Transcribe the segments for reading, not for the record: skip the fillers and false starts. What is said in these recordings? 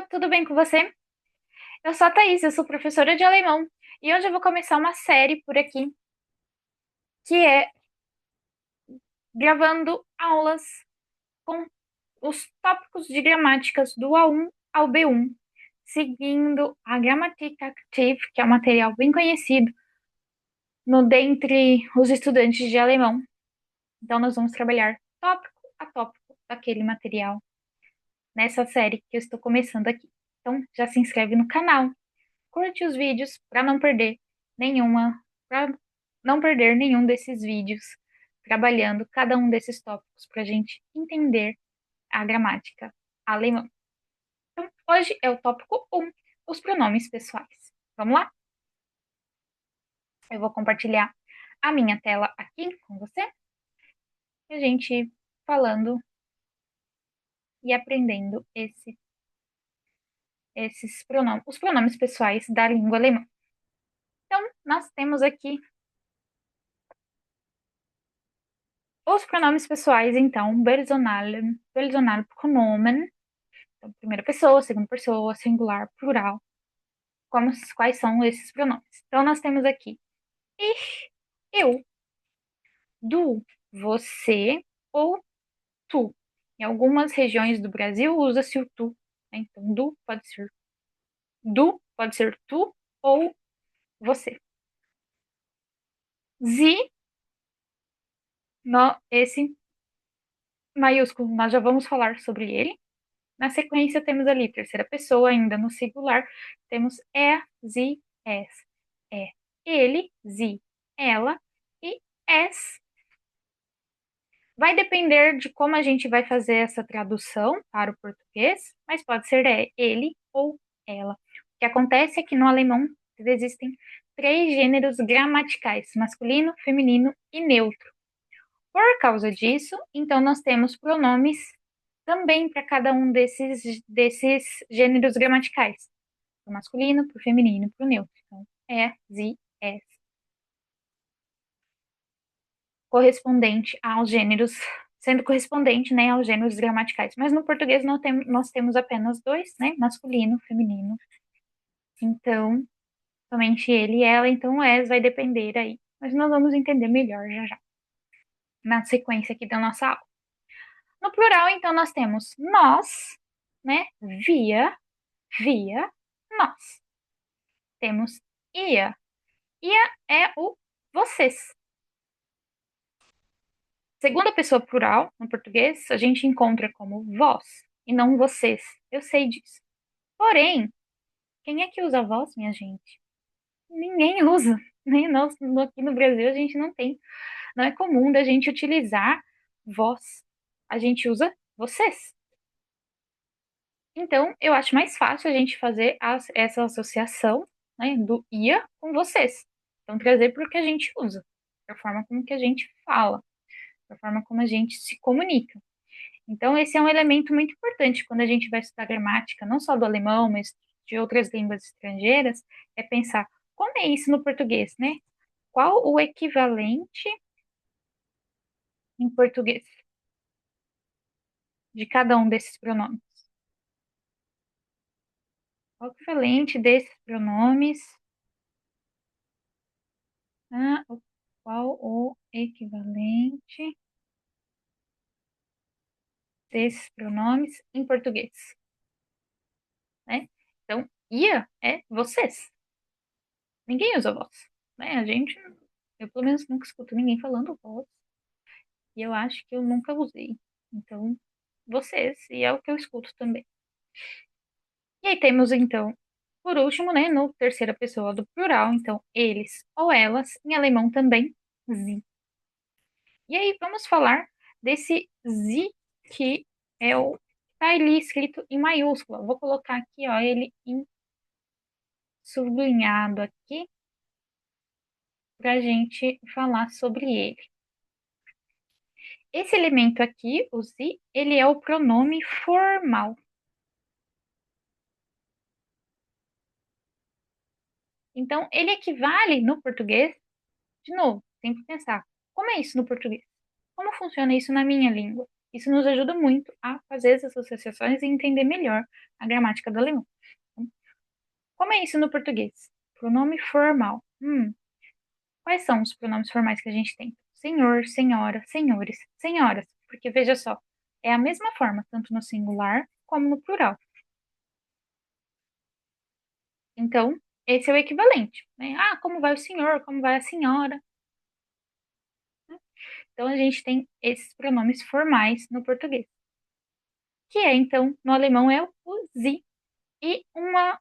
tudo bem com você? Eu sou a Thaís, eu sou professora de alemão e hoje eu vou começar uma série por aqui que é gravando aulas com os tópicos de gramáticas do A1 ao B1, seguindo a Grammatik Aktiv, que é um material bem conhecido no dentre os estudantes de alemão. Então nós vamos trabalhar tópico a tópico daquele material nessa série que eu estou começando aqui. Então já se inscreve no canal. Curte os vídeos para não perder nenhum desses vídeos, trabalhando cada um desses tópicos para a gente entender a gramática alemã. Então, hoje é o tópico 1, os pronomes pessoais. Vamos lá? Eu vou compartilhar a minha tela aqui com você, e a gente falando e aprendendo esses pronomes, os pronomes pessoais da língua alemã. Então, nós temos aqui os pronomes pessoais, então, Personalpronomen, então, primeira pessoa, segunda pessoa, singular, plural. Quais são esses pronomes? Então, nós temos aqui ich, eu, du, você ou tu. Em algumas regiões do Brasil usa-se o tu, né? Então, pode ser tu ou você. Sie, esse maiúsculo, nós já vamos falar sobre ele. Na sequência, temos ali terceira pessoa, ainda no singular, temos er, sie, es. É ele, sie, ela e es. Vai depender de como a gente vai fazer essa tradução para o português, mas pode ser ele ou ela. O que acontece é que no alemão existem três gêneros gramaticais: masculino, feminino e neutro. Por causa disso, então nós temos pronomes também para cada um desses gêneros gramaticais. Para o masculino, para o feminino, para o neutro. Então, sie, es. Correspondente aos gêneros, sendo correspondente, né, aos gêneros gramaticais. Mas no português nós temos apenas dois, né, masculino, feminino. Então, somente ele e ela, então o es vai depender aí. Mas nós vamos entender melhor já já, na sequência aqui da nossa aula. No plural, então, nós temos nós, né, via, nós. Temos ia. Ia é o vocês. Segunda pessoa plural, no português, a gente encontra como vós e não vocês. Eu sei disso. Porém, quem é que usa vós, minha gente? Ninguém usa. Né? Nós, aqui no Brasil, a gente não tem. Não é comum da gente utilizar vós. A gente usa vocês. Então, eu acho mais fácil a gente fazer essa associação, né, do ia com vocês. Então, trazer para o que a gente usa, da forma como que a gente fala, da forma como a gente se comunica. Então, esse é um elemento muito importante quando a gente vai estudar gramática, não só do alemão, mas de outras línguas estrangeiras, é pensar como é isso no português, né? Qual o equivalente em português de cada um desses pronomes? Qual o equivalente desses pronomes? Qual o equivalente desses pronomes em português, né? Então, ia é vocês. Ninguém usa vós, né? Eu pelo menos nunca escuto ninguém falando vós. E eu acho que eu nunca usei. Então, vocês, e é o que eu escuto também. E aí temos, então, por último, né, no terceira pessoa do plural, então, eles ou elas, em alemão também, sie. E aí vamos falar desse sie que é o tá ali escrito em maiúscula. Vou colocar aqui, ó, ele em sublinhado aqui para a gente falar sobre ele. Esse elemento aqui, o sie, ele é o pronome formal. Então, ele equivale no português, de novo, tem que pensar, como é isso no português? Como funciona isso na minha língua? Isso nos ajuda muito a fazer essas associações e entender melhor a gramática do alemão. Como é isso no português? Pronome formal. Quais são os pronomes formais que a gente tem? Senhor, senhora, senhores, senhoras. Porque veja só, é a mesma forma, tanto no singular como no plural. Então, esse é o equivalente, né? Ah, como vai o senhor, como vai a senhora. Então, a gente tem esses pronomes formais no português. Que é, então, no alemão é o Sie. E uma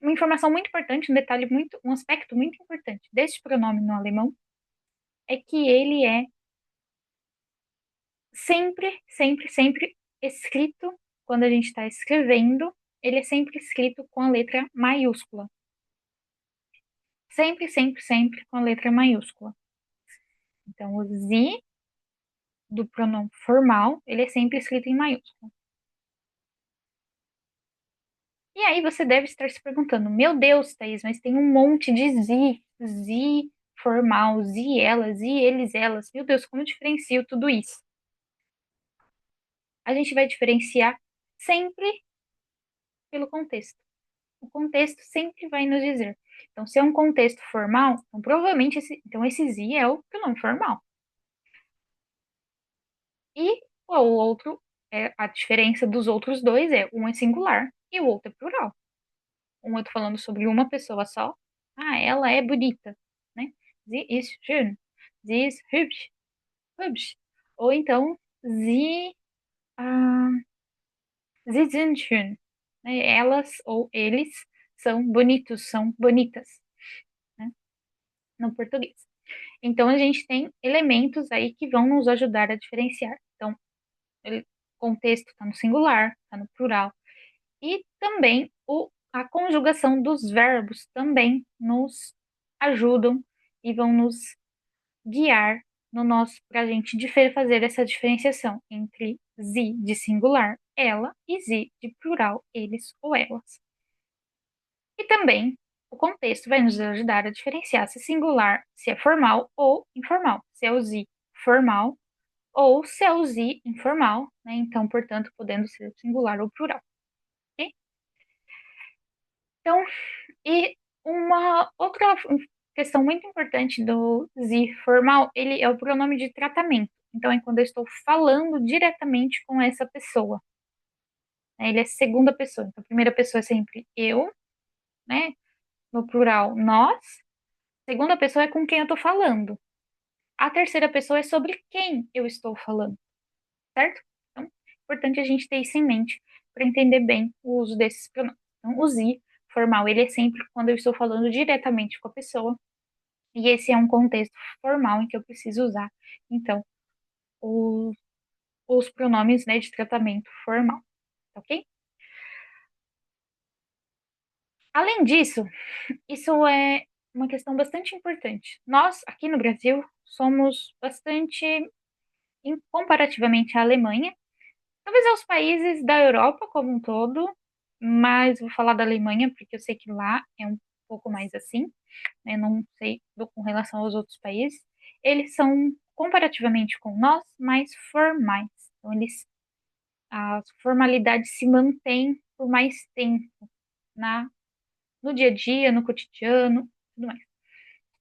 informação muito importante, um detalhe muito, um aspecto muito importante deste pronome no alemão é que ele é sempre, sempre, sempre escrito, quando a gente está escrevendo, ele é sempre escrito com a letra maiúscula. Sempre, sempre, sempre com a letra maiúscula. Então, o Sie do pronome formal, ele é sempre escrito em maiúscula. E aí você deve estar se perguntando, meu Deus, Thaís, mas tem um monte de Sie formal, Sie elas, Sie eles, elas. Meu Deus, como eu diferencio tudo isso? A gente vai diferenciar sempre pelo contexto. O contexto sempre vai nos dizer. Então, se é um contexto formal, então provavelmente esse Sie é o pronome formal. E o outro, a diferença dos outros dois é um é singular e o outro é plural. Um eu tô falando sobre uma pessoa só. Ah, ela é bonita, né? Sie ist schön. Sie ist hübsch. Hübsch. Ou então, ah, sie sind schön. Né? Elas ou eles são bonitos, são bonitas, né? No português. Então, a gente tem elementos aí que vão nos ajudar a diferenciar. Então, o contexto está no singular, está no plural. E também a conjugação dos verbos também nos ajudam e vão nos guiar no nosso para a gente fazer essa diferenciação entre sie de singular, ela, e sie de plural, eles ou elas. E também o contexto vai nos ajudar a diferenciar se singular, se é formal ou informal, se é o sie formal ou se é o sie informal, né? Então, portanto, podendo ser singular ou plural. Ok? Então, e uma outra questão muito importante do Sie formal, ele é o pronome de tratamento. Então, é quando eu estou falando diretamente com essa pessoa, né? Ele é segunda pessoa. Então, a primeira pessoa é sempre eu, né? No plural, nós. Segunda pessoa é com quem eu estou falando. A terceira pessoa é sobre quem eu estou falando, certo? Então, é importante a gente ter isso em mente para entender bem o uso desses pronomes. Então, o Sie formal, ele é sempre quando eu estou falando diretamente com a pessoa. E esse é um contexto formal em que eu preciso usar, então, os, os pronomes, né, de tratamento formal, ok? Além disso, isso é uma questão bastante importante. Nós, aqui no Brasil, somos bastante, comparativamente à Alemanha, talvez aos países da Europa como um todo, mas vou falar da Alemanha porque eu sei que lá é um pouco mais assim, né? Não sei com relação aos outros países. Eles são, comparativamente com nós, mais formais. Então, a formalidade se mantém por mais tempo na, no dia a dia, no cotidiano, tudo mais.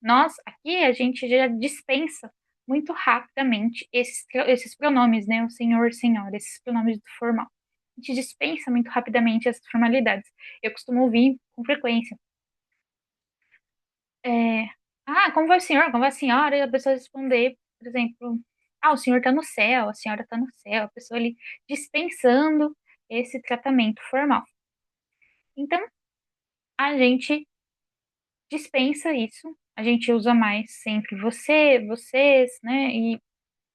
Nós, aqui, a gente já dispensa muito rapidamente esses pronomes, né? O senhor, senhora, esses pronomes do formal. A gente dispensa muito rapidamente essas formalidades. Eu costumo ouvir com frequência. É, como vai o senhor? Como vai a senhora? E a pessoa responder, por exemplo, o senhor está no céu, a senhora está no céu. A pessoa ali dispensando esse tratamento formal. Então, a gente dispensa isso. A gente usa mais sempre você, vocês, né? E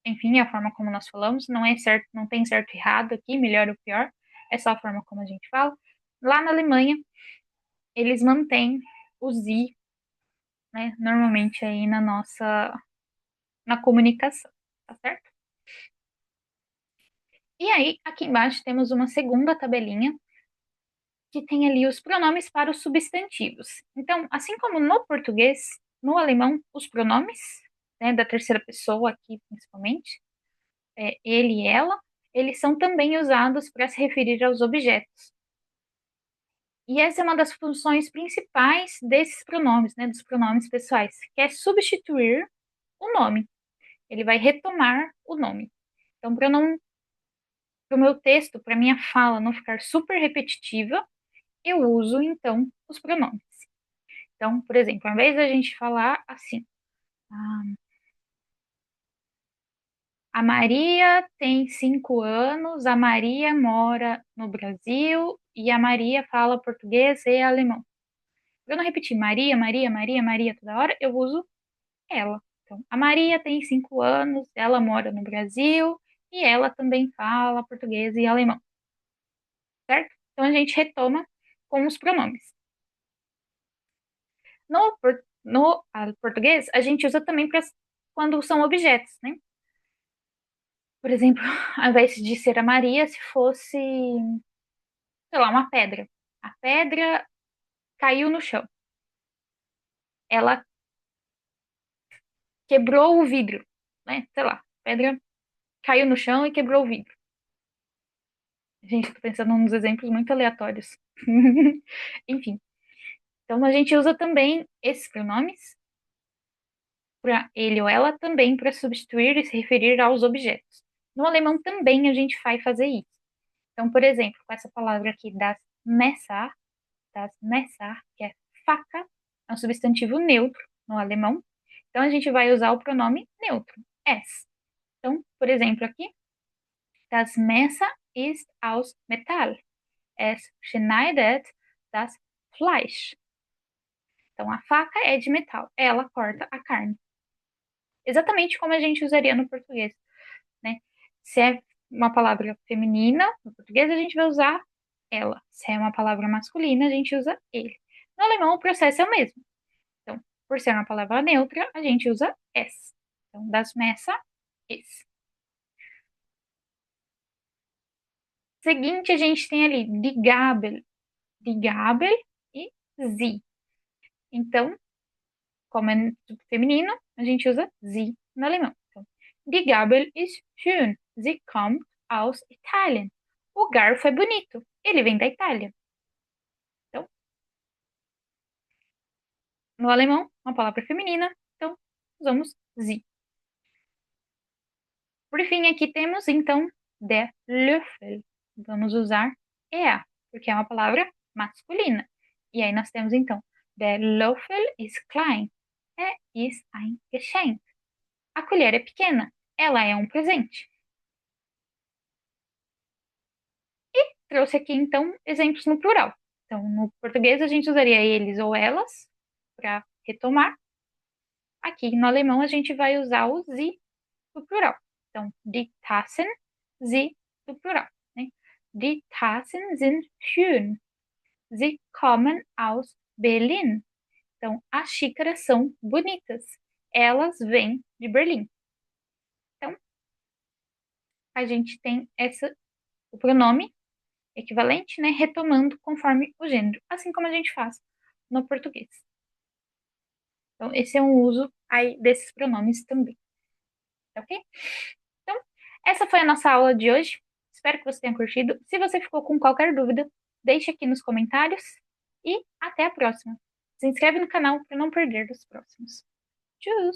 enfim, a forma como nós falamos, não é certo, não tem certo e errado aqui, melhor ou pior, é só a forma como a gente fala. Lá na Alemanha, eles mantêm o Sie, né, normalmente aí na comunicação, tá certo? E aí, aqui embaixo temos uma segunda tabelinha que tem ali os pronomes para os substantivos. Então, assim como no português, no alemão, os pronomes, né, da terceira pessoa aqui principalmente, ele e ela, eles são também usados para se referir aos objetos. E essa é uma das funções principais desses pronomes, né, dos pronomes pessoais, que é substituir o nome. Ele vai retomar o nome. Então, para o meu texto, para minha fala não ficar super repetitiva, eu uso então os pronomes. Então, por exemplo, ao invés da gente falar assim, ah, a Maria tem 5 anos, a Maria mora no Brasil e a Maria fala português e alemão. Para eu não repetir Maria, Maria, Maria, Maria toda hora, eu uso ela. Então, a Maria tem 5 anos, ela mora no Brasil e ela também fala português e alemão, certo? Então a gente retoma com os pronomes. No português, a gente usa também quando são objetos, né? Por exemplo, ao invés de ser a Maria, se fosse, sei lá, uma pedra. A pedra caiu no chão. Ela quebrou o vidro, né? Sei lá, a pedra caiu no chão e quebrou o vidro. Gente, tô pensando nos exemplos muito aleatórios. Enfim, então a gente usa também esses pronomes para ele ou ela também para substituir e se referir aos objetos. No alemão também a gente vai fazer isso. Então, por exemplo, com essa palavra aqui das Messer, que é faca, é um substantivo neutro no alemão. Então a gente vai usar o pronome neutro, es. Então, por exemplo, aqui, das Messer ist aus Metall. Es schneidet das Fleisch. Então, a faca é de metal, ela corta a carne. Exatamente como a gente usaria no português, né? Se é uma palavra feminina, no português a gente vai usar ela. Se é uma palavra masculina, a gente usa ele. No alemão, o processo é o mesmo. Então, por ser uma palavra neutra, a gente usa es. Então, das Messer, es. Seguinte, a gente tem ali die Gabel e sie. Então, como é feminino, a gente usa sie no alemão. Então, die Gabel ist schön. Sie kommt aus Italien. O garfo é bonito. Ele vem da Itália. Então, no alemão, uma palavra feminina. Então, usamos sie. Por fim, aqui temos, então, der Löffel. Vamos usar er, porque é uma palavra masculina. E aí nós temos, então, der Löffel ist klein. Er ist ein Geschenk. A colher é pequena. Ela é um presente. Trouxe aqui, então, exemplos no plural. Então, no português, a gente usaria eles ou elas para retomar. Aqui no alemão, a gente vai usar o sie do plural. Então, die Tassen, sie do plural. Né? Die Tassen sind schön. Sie kommen aus Berlin. Então, as xícaras são bonitas. Elas vêm de Berlim. Então, a gente tem o pronome equivalente, né, retomando conforme o gênero, assim como a gente faz no português. Então, esse é um uso aí desses pronomes também, tá ok? Então, essa foi a nossa aula de hoje. Espero que você tenha curtido. Se você ficou com qualquer dúvida, deixe aqui nos comentários e até a próxima. Se inscreve no canal para não perder os próximos. Tchau!